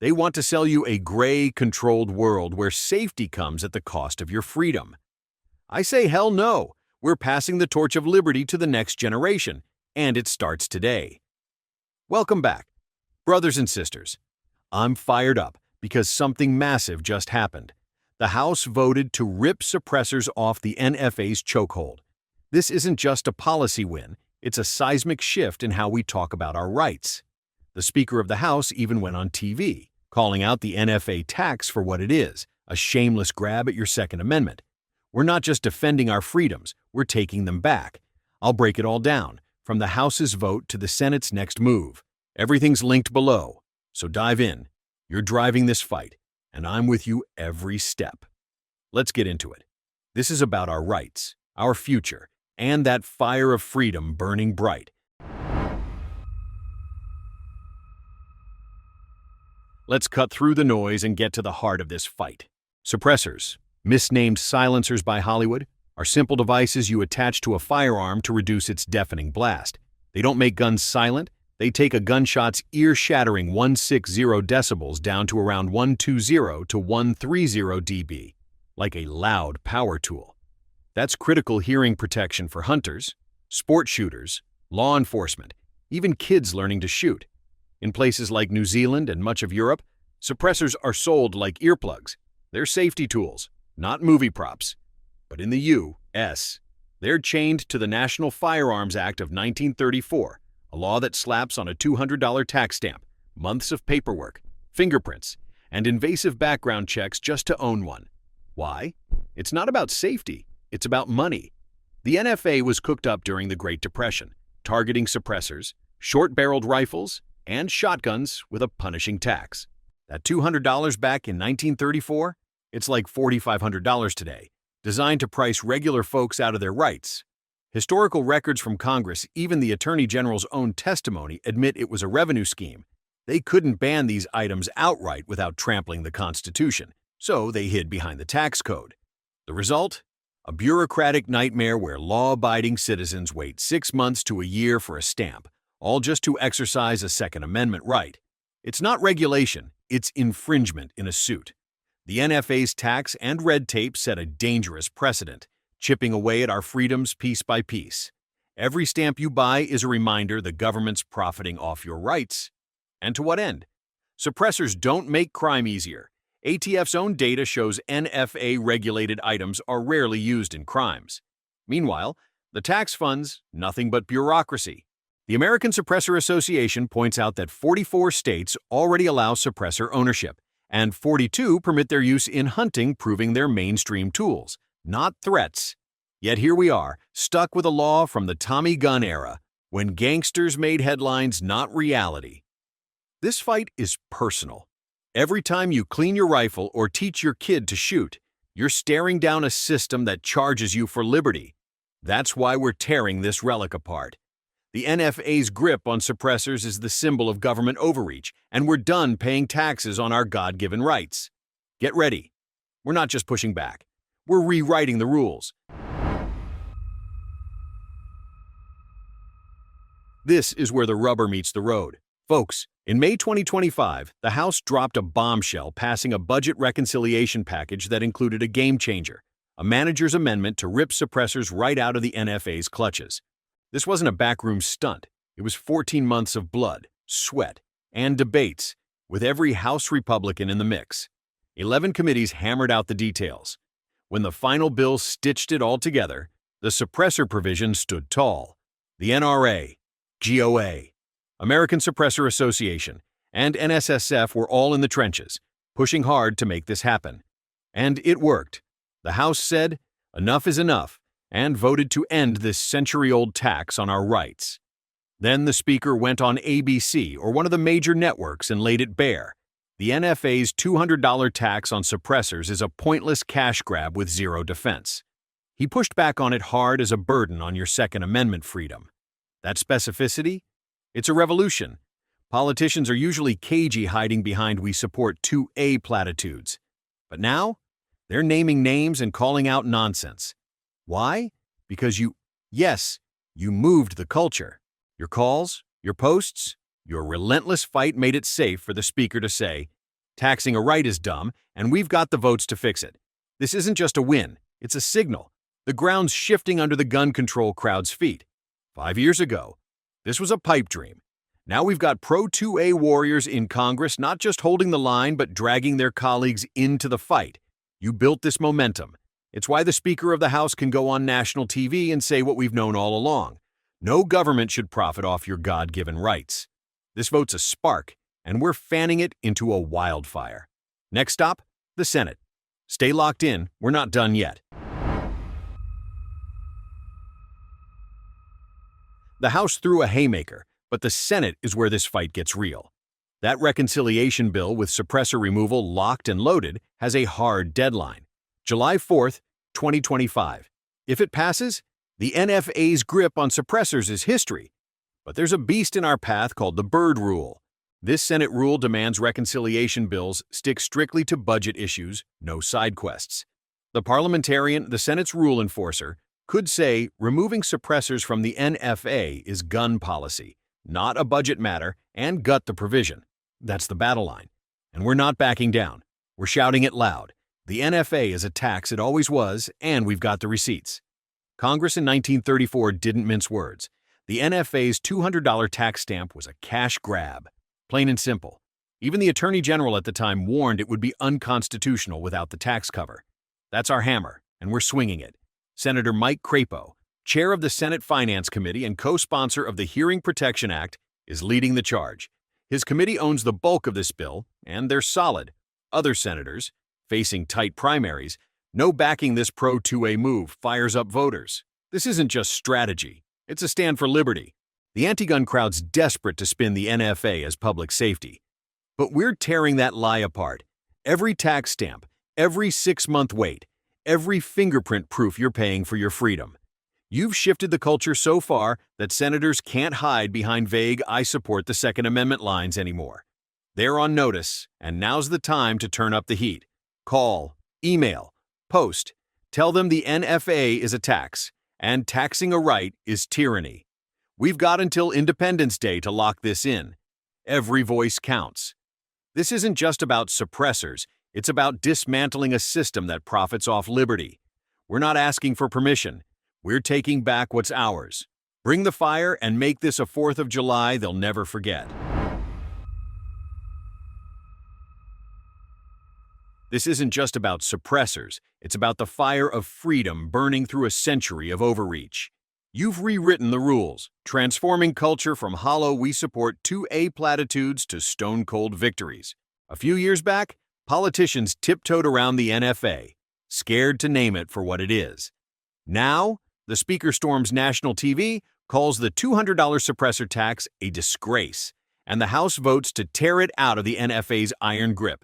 They want to sell you a gray, controlled world where safety comes at the cost of your freedom. I say hell no. We're passing the torch of liberty to the next generation, and it starts today. Welcome back, brothers and sisters. I'm fired up because something massive just happened. The House voted to rip suppressors off the NFA's chokehold. This isn't just a policy win, it's a seismic shift in how we talk about our rights. The Speaker of the House even went on TV, calling out the NFA tax for what it is, a shameless grab at your Second Amendment. We're not just defending our freedoms, we're taking them back. I'll break it all down, from the House's vote to the Senate's next move. Everything's linked below, so dive in. You're driving this fight, and I'm with you every step. Let's get into it. This is about our rights, our future, and that fire of freedom burning bright. Let's cut through the noise and get to the heart of this fight. Suppressors, misnamed silencers by Hollywood, are simple devices you attach to a firearm to reduce its deafening blast. They don't make guns silent, they take a gunshot's ear-shattering 160 decibels down to around 120 to 130 dB, like a loud power tool. That's critical hearing protection for hunters, sport shooters, law enforcement, even kids learning to shoot. In places like New Zealand and much of Europe, suppressors are sold like earplugs. They're safety tools, not movie props. But in the U.S., they're chained to the National Firearms Act of 1934, a law that slaps on a $200 tax stamp, months of paperwork, fingerprints, and invasive background checks just to own one. Why? It's not about safety, it's about money. The NFA was cooked up during the Great Depression, targeting suppressors, short-barreled rifles, and shotguns with a punishing tax. That $200 back in 1934, it's like $4,500 today, designed to price regular folks out of their rights. Historical records from Congress, even the Attorney General's own testimony, admit it was a revenue scheme. They couldn't ban these items outright without trampling the Constitution, so they hid behind the tax code. The result? A bureaucratic nightmare where law-abiding citizens wait 6 months to a year for a stamp, all just to exercise a Second Amendment right. It's not regulation, it's infringement in a suit. The NFA's tax and red tape set a dangerous precedent, chipping away at our freedoms piece by piece. Every stamp you buy is a reminder the government's profiting off your rights. And to what end? Suppressors don't make crime easier. ATF's own data shows NFA-regulated items are rarely used in crimes. Meanwhile, the tax funds, nothing but bureaucracy. The American Suppressor Association points out that 44 states already allow suppressor ownership, and 42 permit their use in hunting, proving they're mainstream tools, not threats. Yet here we are, stuck with a law from the Tommy gun era, when gangsters made headlines, not reality. This fight is personal. Every time you clean your rifle or teach your kid to shoot, you're staring down a system that charges you for liberty. That's why we're tearing this relic apart. The NFA's grip on suppressors is the symbol of government overreach, and we're done paying taxes on our God-given rights. Get ready. We're not just pushing back. We're rewriting the rules. This is where the rubber meets the road. Folks, in May 2025, the House dropped a bombshell, passing a budget reconciliation package that included a game-changer, a manager's amendment to rip suppressors right out of the NFA's clutches. This wasn't a backroom stunt. It was 14 months of blood, sweat, and debates, with every House Republican in the mix. 11 committees hammered out the details. When the final bill stitched it all together, the suppressor provision stood tall. The NRA, GOA, American Suppressor Association, and NSSF were all in the trenches, pushing hard to make this happen. And it worked. The House said, enough is enough, and voted to end this century-old tax on our rights. Then the Speaker went on ABC, or one of the major networks, and laid it bare. The NFA's $200 tax on suppressors is a pointless cash grab with zero defense. He pushed back on it hard as a burden on your Second Amendment freedom. That specificity? It's a revolution. Politicians are usually cagey, hiding behind "we support 2A" platitudes. But now, they're naming names and calling out nonsense. Why? Because you moved the culture. Your calls, your posts, your relentless fight made it safe for the Speaker to say, Taxing a right is dumb, and we've got the votes to fix it. This isn't just a win, it's a signal. The ground's shifting under the gun control crowd's feet. 5 years ago, this was a pipe dream. Now we've got pro-2A warriors in Congress not just holding the line but dragging their colleagues into the fight. You built this momentum. It's why the Speaker of the House can go on national TV and say what we've known all along. No government should profit off your God-given rights. This vote's a spark, and we're fanning it into a wildfire. Next stop, the Senate. Stay locked in, we're not done yet. The House threw a haymaker, but the Senate is where this fight gets real. That reconciliation bill with suppressor removal locked and loaded has a hard deadline. July 4th, 2025. If it passes, the NFA's grip on suppressors is history. But there's a beast in our path called the Byrd Rule. This Senate rule demands reconciliation bills stick strictly to budget issues, no side quests. The parliamentarian, the Senate's rule enforcer, could say removing suppressors from the NFA is gun policy, not a budget matter, and gut the provision. That's the battle line. And we're not backing down. We're shouting it loud. The NFA is a tax, it always was, and we've got the receipts. Congress in 1934 didn't mince words. The NFA's $200 tax stamp was a cash grab. Plain and simple. Even the Attorney General at the time warned it would be unconstitutional without the tax cover. That's our hammer, and we're swinging it. Senator Mike Crapo, chair of the Senate Finance Committee and co-sponsor of the Hearing Protection Act, is leading the charge. His committee owns the bulk of this bill, and they're solid. Other senators, facing tight primaries, no backing this pro-2A move fires up voters. This isn't just strategy, it's a stand for liberty. The anti-gun crowd's desperate to spin the NFA as public safety. But we're tearing that lie apart. Every tax stamp, every 6-month wait, every fingerprint proof you're paying for your freedom. You've shifted the culture so far that senators can't hide behind vague "I support the Second Amendment" lines anymore. They're on notice, and now's the time to turn up the heat. Call, email, post. Tell them the NFA is a tax, and taxing a right is tyranny. We've got until Independence Day to lock this in. Every voice counts. This isn't just about suppressors, it's about dismantling a system that profits off liberty. We're not asking for permission. We're taking back what's ours. Bring the fire and make this a 4th of July they'll never forget. This isn't just about suppressors, it's about the fire of freedom burning through a century of overreach. You've rewritten the rules, transforming culture from hollow "we support 2A" platitudes to stone-cold victories. A few years back, politicians tiptoed around the NFA, scared to name it for what it is. Now, the Speaker storms national TV, calls the $200 suppressor tax a disgrace, and the House votes to tear it out of the NFA's iron grip.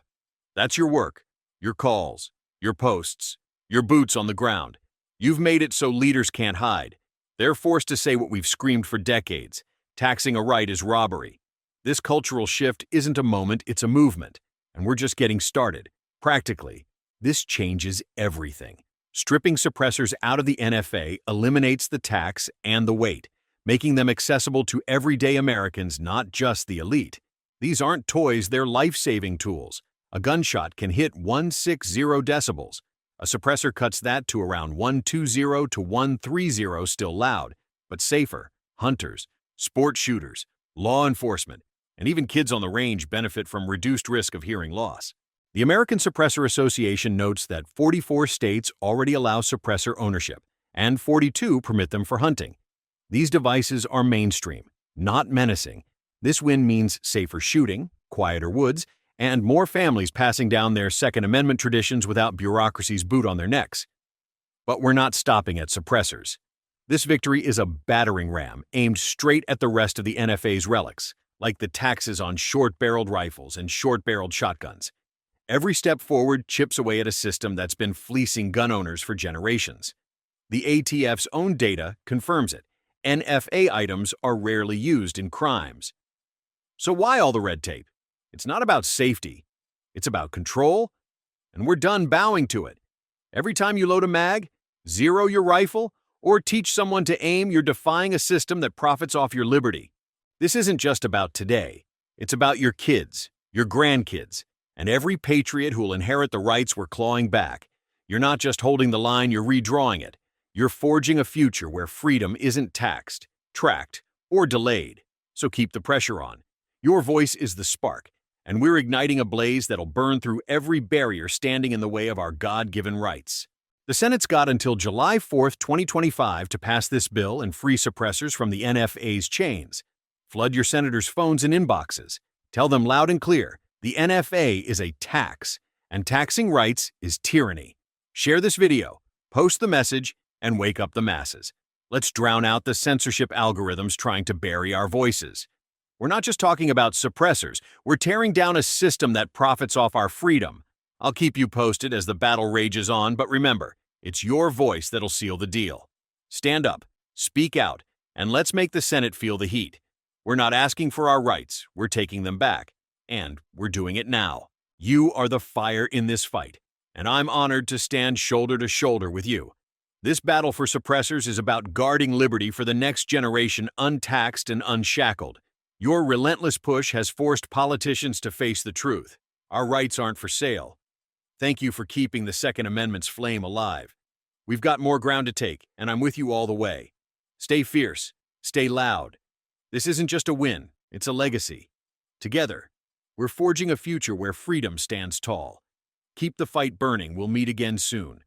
That's your work, your calls, your posts, your boots on the ground. You've made it so leaders can't hide. They're forced to say what we've screamed for decades. Taxing a right is robbery. This cultural shift isn't a moment, it's a movement. And we're just getting started. Practically, this changes everything. Stripping suppressors out of the NFA eliminates the tax and the weight, making them accessible to everyday Americans, not just the elite. These aren't toys, they're life-saving tools. A gunshot can hit 160 decibels. A suppressor cuts that to around 120 to 130, still loud, but safer. Hunters, sport shooters, law enforcement, and even kids on the range benefit from reduced risk of hearing loss. The American Suppressor Association notes that 44 states already allow suppressor ownership, and 42 permit them for hunting. These devices are mainstream, not menacing. This win means safer shooting, quieter woods, and more families passing down their Second Amendment traditions without bureaucracy's boot on their necks. But we're not stopping at suppressors. This victory is a battering ram aimed straight at the rest of the NFA's relics, like the taxes on short-barreled rifles and short-barreled shotguns. Every step forward chips away at a system that's been fleecing gun owners for generations. The ATF's own data confirms it. NFA items are rarely used in crimes. So why all the red tape? It's not about safety. It's about control, and we're done bowing to it. Every time you load a mag, zero your rifle, or teach someone to aim, you're defying a system that profits off your liberty. This isn't just about today. It's about your kids, your grandkids, and every patriot who'll inherit the rights we're clawing back. You're not just holding the line, you're redrawing it. You're forging a future where freedom isn't taxed, tracked, or delayed. So keep the pressure on. Your voice is the spark, and we're igniting a blaze that'll burn through every barrier standing in the way of our God-given rights. The Senate's got until July 4, 2025 to pass this bill and free suppressors from the NFA's chains. Flood your senators' phones and inboxes. Tell them loud and clear, the NFA is a tax, and taxing rights is tyranny. Share this video, post the message, and wake up the masses. Let's drown out the censorship algorithms trying to bury our voices. We're not just talking about suppressors, we're tearing down a system that profits off our freedom. I'll keep you posted as the battle rages on, but remember, it's your voice that'll seal the deal. Stand up, speak out, and let's make the Senate feel the heat. We're not asking for our rights, we're taking them back. And we're doing it now. You are the fire in this fight, and I'm honored to stand shoulder to shoulder with you. This battle for suppressors is about guarding liberty for the next generation untaxed and unshackled. Your relentless push has forced politicians to face the truth. Our rights aren't for sale. Thank you for keeping the Second Amendment's flame alive. We've got more ground to take, and I'm with you all the way. Stay fierce, stay loud. This isn't just a win, it's a legacy. Together, we're forging a future where freedom stands tall. Keep the fight burning, we'll meet again soon.